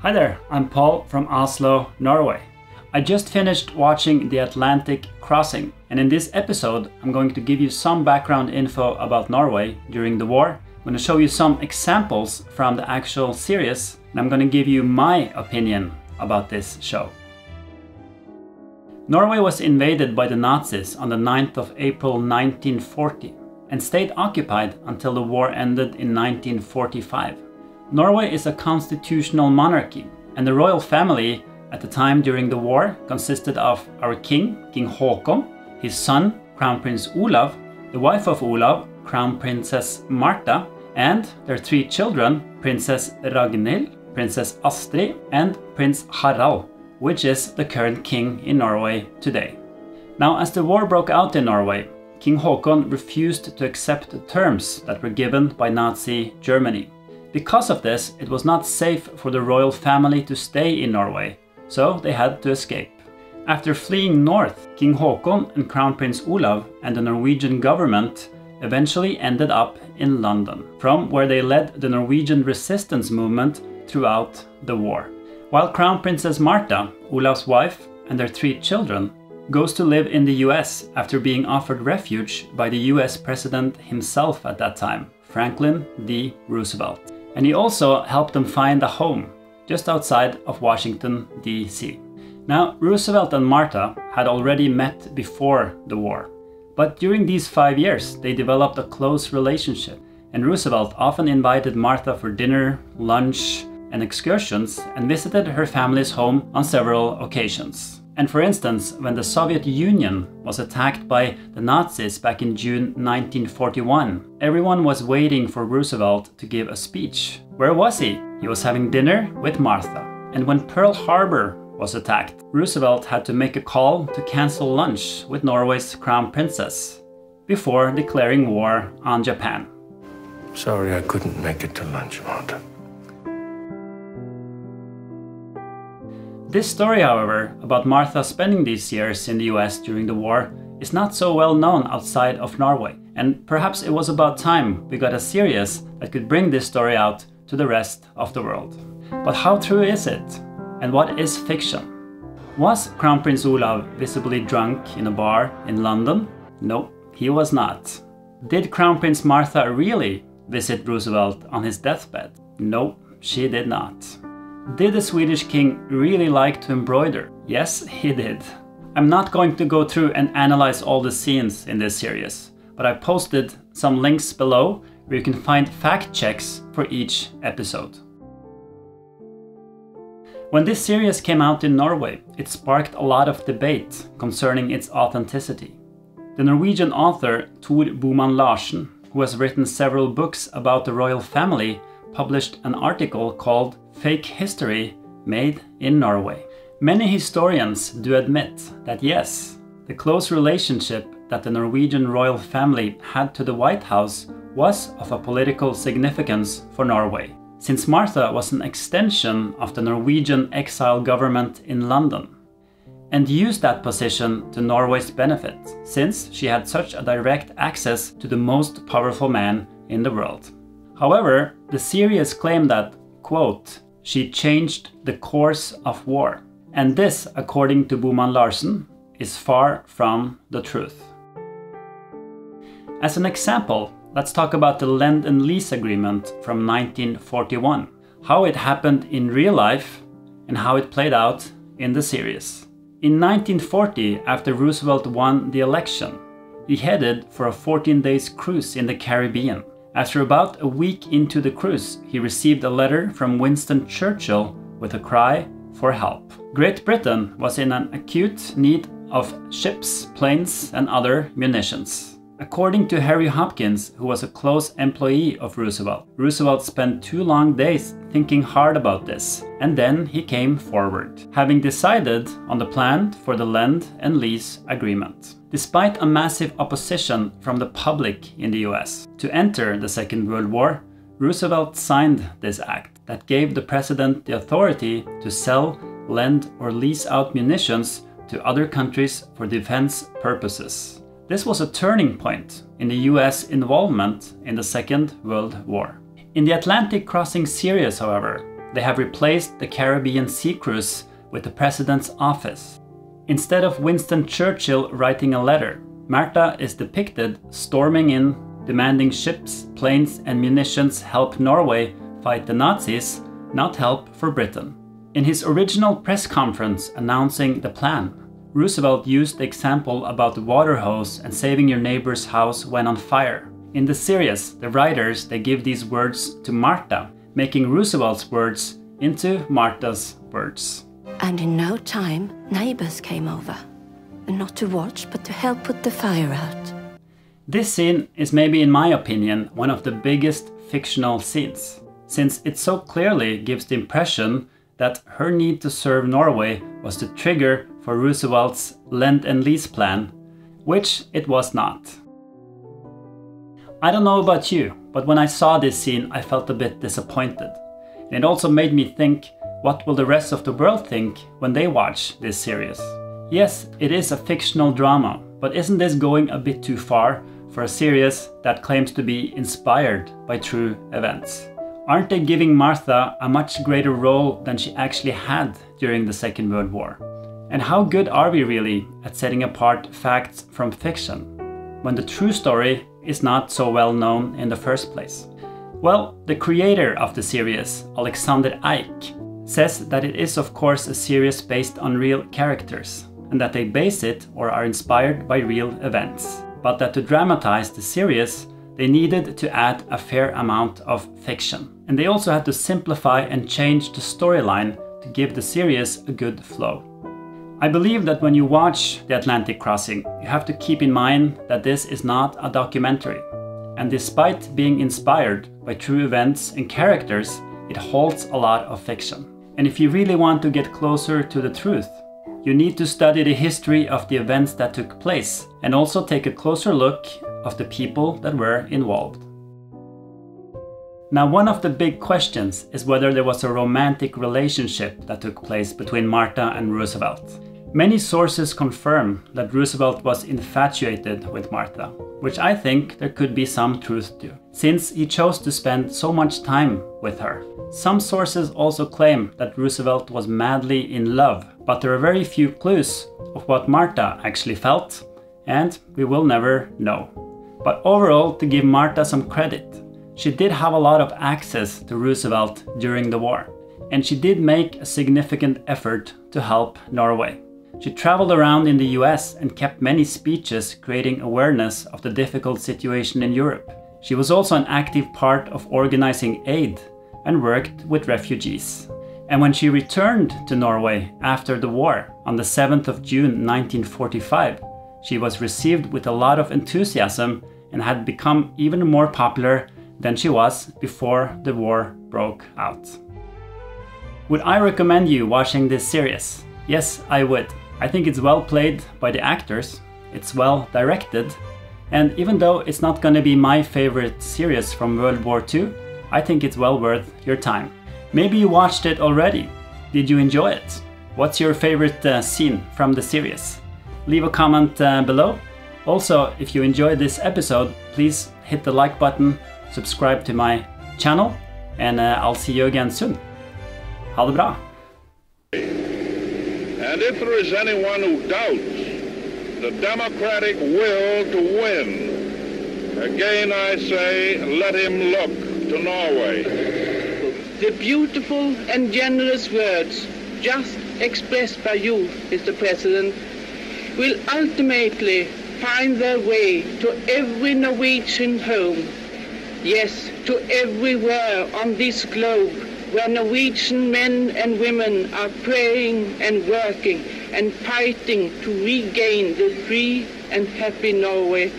Hi there, I'm Paul from Oslo, Norway. I just finished watching The Atlantic Crossing, and in this episode I'm going to give you some background info about Norway during the war. I'm going to show you some examples from the actual series, and I'm going to give you my opinion about this show. Norway was invaded by the Nazis on the 9th of April 1940 and stayed occupied until the war ended in 1945. Norway is a constitutional monarchy, and the royal family at the time during the war consisted of our king, King Håkon, his son, Crown Prince Olav, the wife of Olav, Crown Princess Martha, and their three children, Princess Ragnhild, Princess Astrid, and Prince Harald, which is the current king in Norway today. Now, as the war broke out in Norway, King Håkon refused to accept the terms that were given by Nazi Germany. Because of this, it was not safe for the royal family to stay in Norway, so they had to escape. After fleeing north, King Håkon and Crown Prince Olav and the Norwegian government eventually ended up in London, from where they led the Norwegian resistance movement throughout the war. While Crown Princess Martha, Olav's wife, and their three children goes to live in the US after being offered refuge by the US president himself at that time, Franklin D. Roosevelt. And he also helped them find a home just outside of Washington, D.C. Now, Roosevelt and Martha had already met before the war, but during these 5 years they developed a close relationship, and Roosevelt often invited Martha for dinner, lunch, and excursions, and visited her family's home on several occasions. And for instance, when the Soviet Union was attacked by the Nazis back in June 1941, everyone was waiting for Roosevelt to give a speech. Where was he? He was having dinner with Martha. And when Pearl Harbor was attacked, Roosevelt had to make a call to cancel lunch with Norway's Crown Princess before declaring war on Japan. Sorry I couldn't make it to lunch, Martha. This story, however, about Martha spending these years in the US during the war is not so well known outside of Norway, and perhaps it was about time we got a series that could bring this story out to the rest of the world. But how true is it? And what is fiction? Was Crown Prince Olav visibly drunk in a bar in London? No, he was not. Did Crown Prince Martha really visit Roosevelt on his deathbed? No, she did not. Did the Swedish king really like to embroider? Yes, he did. I'm not going to go through and analyze all the scenes in this series, but I posted some links below where you can find fact checks for each episode. When this series came out in Norway, it sparked a lot of debate concerning its authenticity. The Norwegian author Tor Boman Larsen, who has written several books about the royal family, published an article called Fake History Made in Norway. Many historians do admit that yes, the close relationship that the Norwegian royal family had to the White House was of a political significance for Norway, since Martha was an extension of the Norwegian exile government in London, and used that position to Norway's benefit, since she had such a direct access to the most powerful man in the world. However, the series claimed that, quote, she changed the course of war. And this, according to Boman Larsen, is far from the truth. As an example, let's talk about the Lend and Lease Agreement from 1941, how it happened in real life and how it played out in the series. In 1940, after Roosevelt won the election, he headed for a 14-day cruise in the Caribbean. After about a week into the cruise, he received a letter from Winston Churchill with a cry for help. Great Britain was in an acute need of ships, planes, and other munitions. According to Harry Hopkins, who was a close employee of Roosevelt, Roosevelt spent 2 long days thinking hard about this, and then he came forward, having decided on the plan for the Lend and Lease Agreement. Despite a massive opposition from the public in the US to enter the Second World War, Roosevelt signed this act that gave the president the authority to sell, lend, or lease out munitions to other countries for defense purposes. This was a turning point in the US involvement in the Second World War. In the Atlantic Crossing series, however, they have replaced the Caribbean Sea Cruise with the President's Office. Instead of Winston Churchill writing a letter, Martha is depicted storming in, demanding ships, planes and munitions help Norway fight the Nazis, not help for Britain. In his original press conference announcing the plan, Roosevelt used the example about the water hose and saving your neighbor's house when on fire. In the series, the writers they give these words to Martha, making Roosevelt's words into Martha's words. And in no time, neighbors came over. And not to watch, but to help put the fire out. This scene is maybe, in my opinion, one of the biggest fictional scenes, since it so clearly gives the impression that her need to serve Norway was the trigger for Roosevelt's Lend and Lease plan, which it was not. I don't know about you, but when I saw this scene I felt a bit disappointed. And it also made me think, what will the rest of the world think when they watch this series? Yes, it is a fictional drama, but isn't this going a bit too far for a series that claims to be inspired by true events? Aren't they giving Martha a much greater role than she actually had during the Second World War? And how good are we really at setting apart facts from fiction, when the true story is not so well known in the first place? Well, the creator of the series, Alexander Eich, says that it is of course a series based on real characters, and that they base it or are inspired by real events, but that to dramatize the series, they needed to add a fair amount of fiction. And they also had to simplify and change the storyline to give the series a good flow. I believe that when you watch The Atlantic Crossing, you have to keep in mind that this is not a documentary. And despite being inspired by true events and characters, it holds a lot of fiction. And if you really want to get closer to the truth, you need to study the history of the events that took place and also take a closer look of the people that were involved. Now, one of the big questions is whether there was a romantic relationship that took place between Martha and Roosevelt. Many sources confirm that Roosevelt was infatuated with Martha, which I think there could be some truth to, since he chose to spend so much time with her. Some sources also claim that Roosevelt was madly in love, but there are very few clues of what Martha actually felt, and we will never know. But overall, to give Martha some credit, she did have a lot of access to Roosevelt during the war, and she did make a significant effort to help Norway. She traveled around in the US and kept many speeches creating awareness of the difficult situation in Europe. She was also an active part of organizing aid and worked with refugees. And when she returned to Norway after the war on the 7th of June 1945, she was received with a lot of enthusiasm and had become even more popular than she was before the war broke out. Would I recommend you watching this series? Yes, I would. I think it's well played by the actors, it's well directed, and even though it's not gonna be my favorite series from World War II, I think it's well worth your time. Maybe you watched it already. Did you enjoy it? What's your favorite scene from the series? Leave a comment below. Also, if you enjoyed this episode, please hit the like button, subscribe to my channel, and I'll see you again soon. Ha det bra! And if there is anyone who doubts the democratic will to win, again I say, let him look to Norway. The beautiful and generous words just expressed by you, Mr. President, will ultimately find their way to every Norwegian home. Yes, to everywhere on this globe where Norwegian men and women are praying and working and fighting to regain the free and happy Norway